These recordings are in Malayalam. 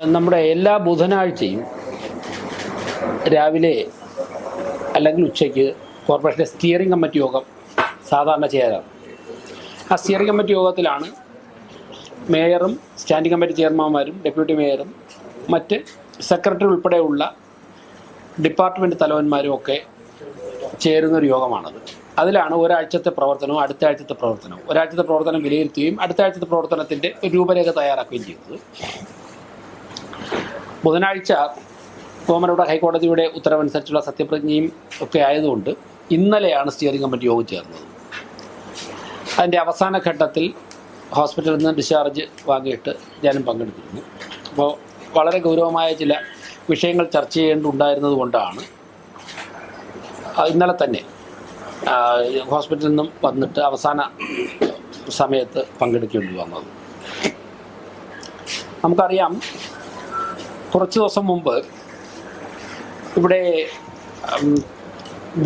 നമ്മുടെ എല്ലാ ബുധനാഴ്ചയും രാവിലെ അല്ലെങ്കിൽ ഉച്ചയ്ക്ക് കോർപ്പറേഷൻ്റെ സ്റ്റിയറിംഗ് കമ്മിറ്റി യോഗം സാധാരണ ചെയ്യാറ്. ആ സ്റ്റിയറിംഗ് കമ്മിറ്റി യോഗത്തിലാണ് മേയറും സ്റ്റാൻഡിംഗ് കമ്മിറ്റി ചെയർമാന്മാരും ഡെപ്യൂട്ടി മേയറും മറ്റ് സെക്രട്ടറി ഉൾപ്പെടെയുള്ള ഡിപ്പാർട്ട്മെൻറ്റ് തലവന്മാരും ഒക്കെ ചേരുന്നൊരു യോഗമാണത്. അതിലാണ് ഒരാഴ്ചത്തെ പ്രവർത്തനവും അടുത്ത ആഴ്ചത്തെ പ്രവർത്തനവും, ഒരാഴ്ചത്തെ പ്രവർത്തനം വിലയിരുത്തുകയും അടുത്ത ആഴ്ചത്തെ പ്രവർത്തനത്തിൻ്റെ ഒരു രൂപരേഖ തയ്യാറാക്കുകയും ചെയ്യുന്നത്. ബുധനാഴ്ച കോമനോട് ഹൈക്കോടതിയുടെ ഉത്തരവനുസരിച്ചുള്ള സത്യപ്രതിജ്ഞയും ഒക്കെ ആയതുകൊണ്ട് ഇന്നലെയാണ് സ്റ്റിയറിംഗ് കമ്മിറ്റി യോഗം ചേർന്നത്. അതിൻ്റെ അവസാന ഘട്ടത്തിൽ ഹോസ്പിറ്റലിൽ നിന്ന് ഡിസ്ചാർജ് വാങ്ങിയിട്ട് ഞാനും പങ്കെടുത്തിരുന്നു. അപ്പോൾ വളരെ ഗൗരവമായ ചില വിഷയങ്ങൾ ചർച്ച ചെയ്യേണ്ടതുണ്ടായിരുന്നത് കൊണ്ടാണ് ഇന്നലെ തന്നെ ഹോസ്പിറ്റലിൽ നിന്നും വന്നിട്ട് അവസാന സമയത്ത് പങ്കെടുക്കേണ്ടി വന്നത്. നമുക്കറിയാം, കുറച്ച് ദിവസം മുമ്പ് ഇവിടെ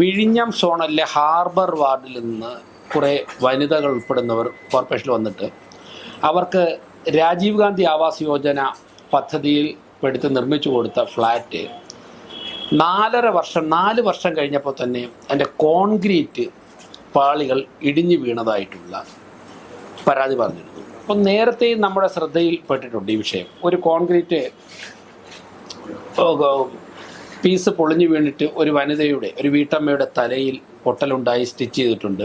വിഴിഞ്ഞം സോണലിലെ ഹാർബർ വാർഡിൽ നിന്ന് കുറേ വനിതകൾ ഉൾപ്പെടുന്നവർ കോർപ്പറേഷനിൽ വന്നിട്ട് അവർക്ക് രാജീവ് ഗാന്ധി ആവാസ് യോജന പദ്ധതിയിൽ പെടുത്തി നിർമ്മിച്ചു കൊടുത്ത ഫ്ലാറ്റ് 4 വർഷം കഴിഞ്ഞപ്പോൾ തന്നെ അതിൻ്റെ കോൺക്രീറ്റ് പാളികൾ ഇടിഞ്ഞു വീണതായിട്ടുള്ള പരാതി പറഞ്ഞിരുന്നു. അപ്പം നേരത്തെയും നമ്മുടെ ശ്രദ്ധയിൽപ്പെട്ടിട്ടുണ്ട് ഈ വിഷയം. ഒരു കോൺക്രീറ്റ് പീസ് പൊളിഞ്ഞു വീണിട്ട് ഒരു വനിതയുടെ, ഒരു വീട്ടമ്മയുടെ തലയിൽ പൊട്ടലുണ്ടായി, സ്റ്റിച്ച് ചെയ്തിട്ടുണ്ട്,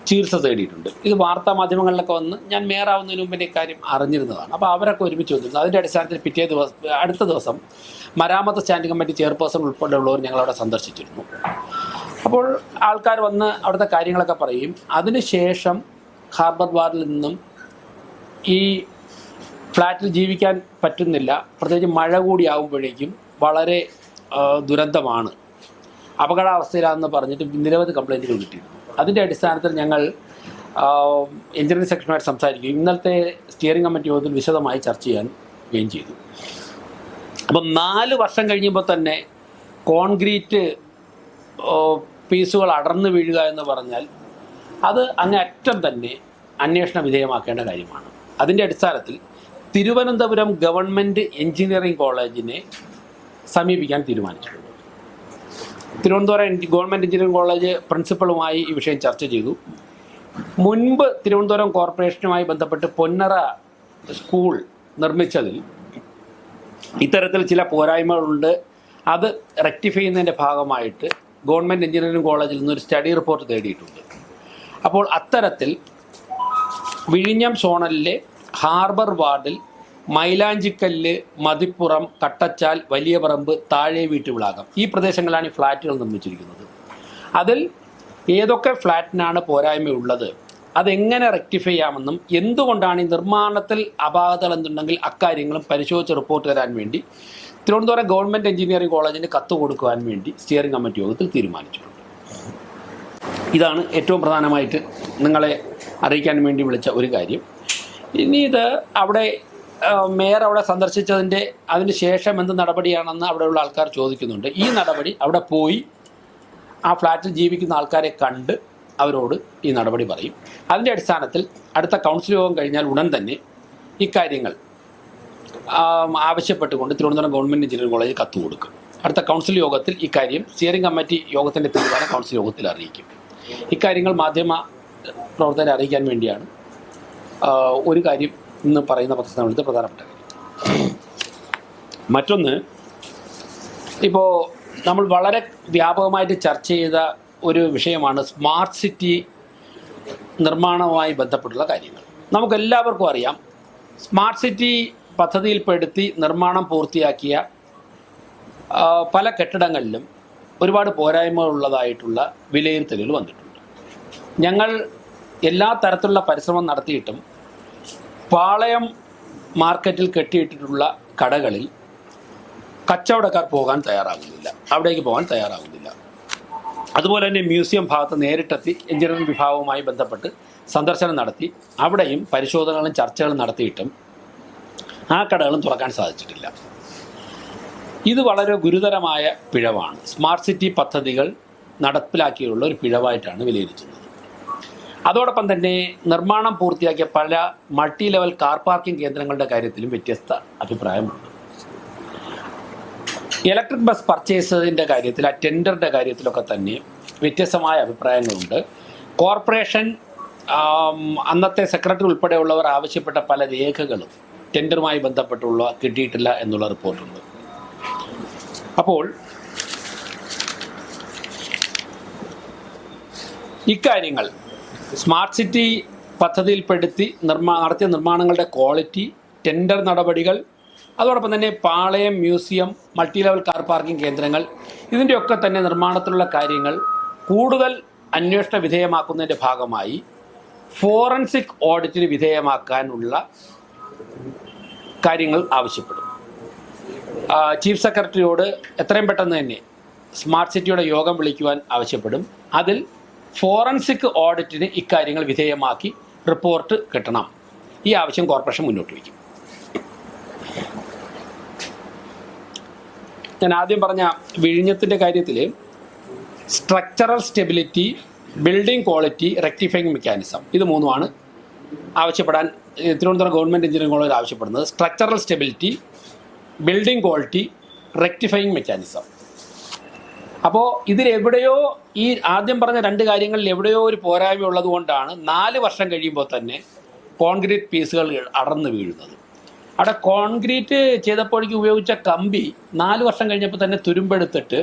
ചികിത്സ തേടിയിട്ടുണ്ട്. ഇത് വാർത്താ മാധ്യമങ്ങളിലൊക്കെ വന്ന് ഞാൻ മേയറാവുന്നതിന് മുമ്പ് ഈ കാര്യം അറിഞ്ഞിരുന്നതാണ്. അപ്പോൾ അവരൊക്കെ ഒരുമിച്ച് വന്നിരുന്നു. അതിൻ്റെ അടിസ്ഥാനത്തിൽ അടുത്ത ദിവസം മരാമത്ത് സ്റ്റാൻഡിംഗ് കമ്മിറ്റി ചെയർപേഴ്സൺ ഉൾപ്പെടെയുള്ളവർ ഞങ്ങളവിടെ സന്ദർശിച്ചിരുന്നു. അപ്പോൾ ആൾക്കാർ വന്ന് അവിടുത്തെ കാര്യങ്ങളൊക്കെ പറയും. അതിനുശേഷം ഹാർബർ വാർഡിൽ നിന്നും ഈ ഫ്ലാറ്റിൽ ജീവിക്കാൻ പറ്റുന്നില്ല, പ്രത്യേകിച്ച് മഴ കൂടി ആകുമ്പോഴേക്കും വളരെ ദുരന്തമാണ്, അപകടാവസ്ഥയിലാണെന്ന് പറഞ്ഞിട്ട് നിരവധി കംപ്ലയിൻറ്റുകൾ കിട്ടിയിരുന്നു. അതിൻ്റെ അടിസ്ഥാനത്തിൽ ഞങ്ങൾ എഞ്ചിനീയറിംഗ് സെക്ഷനുമായിട്ട് സംസാരിക്കുകയും ഇന്നലത്തെ സ്റ്റിയറിംഗ് കമ്മിറ്റി യോഗത്തിൽ വിശദമായി ചർച്ച ചെയ്യുകയും ചെയ്തു. അപ്പം 4 വർഷം കഴിയുമ്പോൾ തന്നെ കോൺക്രീറ്റ് പീസുകൾ അടർന്നു വീഴുക എന്ന് പറഞ്ഞാൽ അത് അങ്ങേയറ്റം തന്നെ അന്വേഷണ വിധേയമാക്കേണ്ട കാര്യമാണ്. അതിൻ്റെ അടിസ്ഥാനത്തിൽ തിരുവനന്തപുരം ഗവൺമെൻറ് എഞ്ചിനീയറിംഗ് കോളേജിനെ സമീപിക്കാൻ തീരുമാനിച്ചിട്ടുണ്ട്. തിരുവനന്തപുരം ഗവൺമെൻറ് എഞ്ചിനീയറിംഗ് കോളേജ് പ്രിൻസിപ്പളുമായി ഈ വിഷയം ചർച്ച ചെയ്തു. മുൻപ് തിരുവനന്തപുരം കോർപ്പറേഷനുമായി ബന്ധപ്പെട്ട് പൊന്നറ സ്കൂൾ നിർമ്മിച്ചതിൽ ഇത്തരത്തിൽ ചില പോരായ്മകളുണ്ട്. അത് റെക്ടിഫൈ ചെയ്യുന്നതിൻ്റെ ഭാഗമായിട്ട് ഗവൺമെൻറ് എഞ്ചിനീയറിംഗ് കോളേജിൽ നിന്നൊരു സ്റ്റഡി റിപ്പോർട്ട് തേടിയിട്ടുണ്ട്. അപ്പോൾ അത്തരത്തിൽ വിഴിഞ്ഞം സോണലിലെ ഹാർബർ വാർഡിൽ മൈലാഞ്ചിക്കല്ല്, മതിപ്പുറം, കട്ടച്ചാൽ, വലിയ പറമ്പ്, താഴെ വീട്ടുവിളാകം, ഈ പ്രദേശങ്ങളിലാണ് ഈ ഫ്ലാറ്റുകൾ നിർമ്മിച്ചിരിക്കുന്നത്. അതിൽ ഏതൊക്കെ ഫ്ലാറ്റിനാണ് പോരായ്മയുള്ളത്, അതെങ്ങനെ റെക്ടിഫൈ ചെയ്യാമെന്നും എന്തുകൊണ്ടാണ് ഈ നിർമ്മാണത്തിൽ അപാകതകൾ എന്തുണ്ടെങ്കിൽ അക്കാര്യങ്ങളും പരിശോധിച്ച് റിപ്പോർട്ട് തരാൻ വേണ്ടി തിരുവനന്തപുരം ഗവൺമെൻറ് എഞ്ചിനീയറിംഗ് കോളേജിന് കത്ത് കൊടുക്കുവാൻ വേണ്ടി സ്റ്റിയറിംഗ് കമ്മിറ്റി യോഗത്തിൽ തീരുമാനിച്ചിട്ടുണ്ട്. ഇതാണ് ഏറ്റവും പ്രധാനമായിട്ട് നിങ്ങളെ അറിയിക്കാൻ വേണ്ടി വിളിച്ച ഒരു കാര്യം. ഇനി ഇത് അവിടെ മേയർ അവിടെ സന്ദർശിച്ചതിൻ്റെ അതിന് ശേഷം എന്ത് നടപടിയാണെന്ന് അവിടെയുള്ള ആൾക്കാർ ചോദിക്കുന്നുണ്ട്. ഈ നടപടി അവിടെ പോയി ആ ഫ്ലാറ്റിൽ ജീവിക്കുന്ന ആൾക്കാരെ കണ്ട് അവരോട് ഈ നടപടി പറയും. അതിൻ്റെ അടിസ്ഥാനത്തിൽ അടുത്ത കൗൺസിൽ യോഗം കഴിഞ്ഞാൽ ഉടൻ തന്നെ ഇക്കാര്യങ്ങൾ ആവശ്യപ്പെട്ടുകൊണ്ട് തിരുവനന്തപുരം ഗവൺമെൻറ് എഞ്ചിനീയറിംഗ് കോളേജ് കത്ത് കൊടുക്കും. അടുത്ത കൗൺസിൽ യോഗത്തിൽ ഇക്കാര്യം സ്റ്റിയറിംഗ് കമ്മിറ്റി യോഗത്തിൻ്റെ തീരുമാനം കൗൺസിൽ യോഗത്തിൽ അറിയിക്കും. ഇക്കാര്യങ്ങൾ മാധ്യമ പ്രവർത്തകരെ അറിയിക്കാൻ വേണ്ടിയാണ് ഒരു കാര്യം ഇന്ന് പറയുന്ന പത്രസമ്മേളനത്തിൽ പ്രധാനപ്പെട്ട കാര്യം. മറ്റൊന്ന്, ഇപ്പോൾ നമ്മൾ വളരെ വ്യാപകമായിട്ട് ചർച്ച ചെയ്ത ഒരു വിഷയമാണ് സ്മാർട്ട് സിറ്റി നിർമ്മാണവുമായി ബന്ധപ്പെട്ടുള്ള കാര്യങ്ങൾ. നമുക്കെല്ലാവർക്കും അറിയാം, സ്മാർട്ട് സിറ്റി പദ്ധതിയിൽപ്പെടുത്തി നിർമ്മാണം പൂർത്തിയാക്കിയ പല കെട്ടിടങ്ങളിലും ഒരുപാട് പോരായ്മകളുള്ളതായിട്ടുള്ള വിലയിരുത്തലുകൾ വന്നിട്ടുണ്ട്. ഞങ്ങൾ എല്ലാ തരത്തിലുള്ള പരിശ്രമം നടത്തിയിട്ടും പാളയം മാർക്കറ്റിൽ കെട്ടിയിട്ടിട്ടുള്ള കടകളിൽ കച്ചവടക്കാർ അവിടേക്ക് പോകാൻ തയ്യാറാകുന്നില്ല. അതുപോലെ തന്നെ മ്യൂസിയം ഭാഗത്ത് നേരിട്ടെത്തി എഞ്ചിനീയറിംഗ് വിഭാഗവുമായി ബന്ധപ്പെട്ട് സന്ദർശനം നടത്തി അവിടെയും പരിശോധനകളും ചർച്ചകളും നടത്തിയിട്ടും ആ കടകളും തുറക്കാൻ സാധിച്ചിട്ടില്ല. ഇത് വളരെ ഗുരുതരമായ പിഴവാണ്. സ്മാർട്ട് സിറ്റി പദ്ധതികൾ നടപ്പിലാക്കിയുള്ള ഒരു പിഴവായിട്ടാണ് വിലയിരുത്തുന്നത്. അതോടൊപ്പം തന്നെ നിർമ്മാണം പൂർത്തിയാക്കിയ പല മൾട്ടി ലെവൽ കാർ പാർക്കിംഗ് കേന്ദ്രങ്ങളുടെ കാര്യത്തിലും വ്യത്യസ്ത അഭിപ്രായമുണ്ട്. ഇലക്ട്രിക് ബസ് പർച്ചേസിൻ്റെ കാര്യത്തിൽ, ആ ടെൻഡറിൻ്റെ കാര്യത്തിലൊക്കെ തന്നെ വ്യത്യസ്തമായ അഭിപ്രായങ്ങളുണ്ട്. കോർപ്പറേഷൻ അന്നത്തെ സെക്രട്ടറി ഉൾപ്പെടെയുള്ളവർ ആവശ്യപ്പെട്ട പല രേഖകളും ടെൻഡറുമായി ബന്ധപ്പെട്ടുള്ള കിട്ടിയിട്ടില്ല എന്നുള്ള റിപ്പോർട്ടുണ്ട്. അപ്പോൾ ഇക്കാര്യങ്ങൾ സ്മാർട്ട് സിറ്റി പദ്ധതിയിൽപ്പെടുത്തി നടത്തിയ നിർമ്മാണങ്ങളുടെ ക്വാളിറ്റി, ടെൻഡർ നടപടികൾ, അതോടൊപ്പം തന്നെ Palayam museum, multi level car parking കേന്ദ്രങ്ങൾ, ഇതിൻ്റെയൊക്കെ തന്നെ നിർമ്മാണത്തിലുള്ള കാര്യങ്ങൾ കൂടുതൽ അന്വേഷണ വിധേയമാക്കുന്നതിൻ്റെ ഭാഗമായി ഫോറൻസിക് ഓഡിറ്റിന് വിധേയമാക്കാനുള്ള കാര്യങ്ങൾ ആവശ്യപ്പെടും. ചീഫ് സെക്രട്ടറിയോട് എത്രയും പെട്ടെന്ന് തന്നെ സ്മാർട്ട് സിറ്റിയുടെ യോഗം വിളിക്കുവാൻ ആവശ്യപ്പെടും. അതിൽ ഫോറൻസിക് ഓഡിറ്റിന് ഇക്കാര്യങ്ങൾ വിധേയമാക്കി റിപ്പോർട്ട് കിട്ടണം. ഈ ആവശ്യം കോർപ്പറേഷൻ മുന്നോട്ട് വയ്ക്കും. ഞാൻ ആദ്യം പറഞ്ഞ വിഴിഞ്ഞത്തിൻ്റെ കാര്യത്തിൽ structural stability, building quality, rectifying mechanism, ഇത് മൂന്നുമാണ് ആവശ്യപ്പെടാൻ തിരുവനന്തപുരം ഗവൺമെൻറ് എഞ്ചിനീയറിംഗ് കോളേജിൽ ആവശ്യപ്പെടുന്നത്. Structural stability, building quality, rectifying mechanism. അപ്പോൾ ഇതിലെവിടെയോ ഈ ആദ്യം പറഞ്ഞ രണ്ട് കാര്യങ്ങളിൽ എവിടെയോ ഒരു പോരായ്മ ഉള്ളത് കൊണ്ടാണ് 4 വർഷം കഴിയുമ്പോൾ തന്നെ കോൺക്രീറ്റ് പീസുകൾ അടർന്നു വീഴുന്നത്. അവിടെ കോൺക്രീറ്റ് ചെയ്തപ്പോഴേക്ക് ഉപയോഗിച്ച കമ്പി 4 വർഷം കഴിഞ്ഞപ്പോൾ തന്നെ തുരുമ്പെടുത്തിട്ട്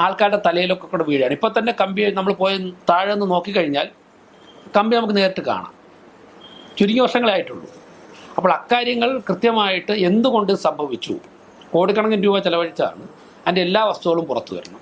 ആൾക്കാരുടെ തലയിലൊക്കെ കൂടെ വീഴുകയാണ്. ഇപ്പോൾ തന്നെ കമ്പി നമ്മൾ പോയി താഴെ നിന്ന് നോക്കിക്കഴിഞ്ഞാൽ കമ്പി നമുക്ക് നേരിട്ട് കാണാം. ചുരുങ്ങിയ വർഷങ്ങളേ ആയിട്ടുള്ളൂ. അപ്പോൾ അക്കാര്യങ്ങൾ കൃത്യമായിട്ട് എന്തുകൊണ്ട് സംഭവിച്ചു, കോടിക്കണക്കിന് രൂപ ചെലവഴിച്ചാണ് അതിൻ്റെ എല്ലാ വസ്തുക്കളും പുറത്തു വരണം.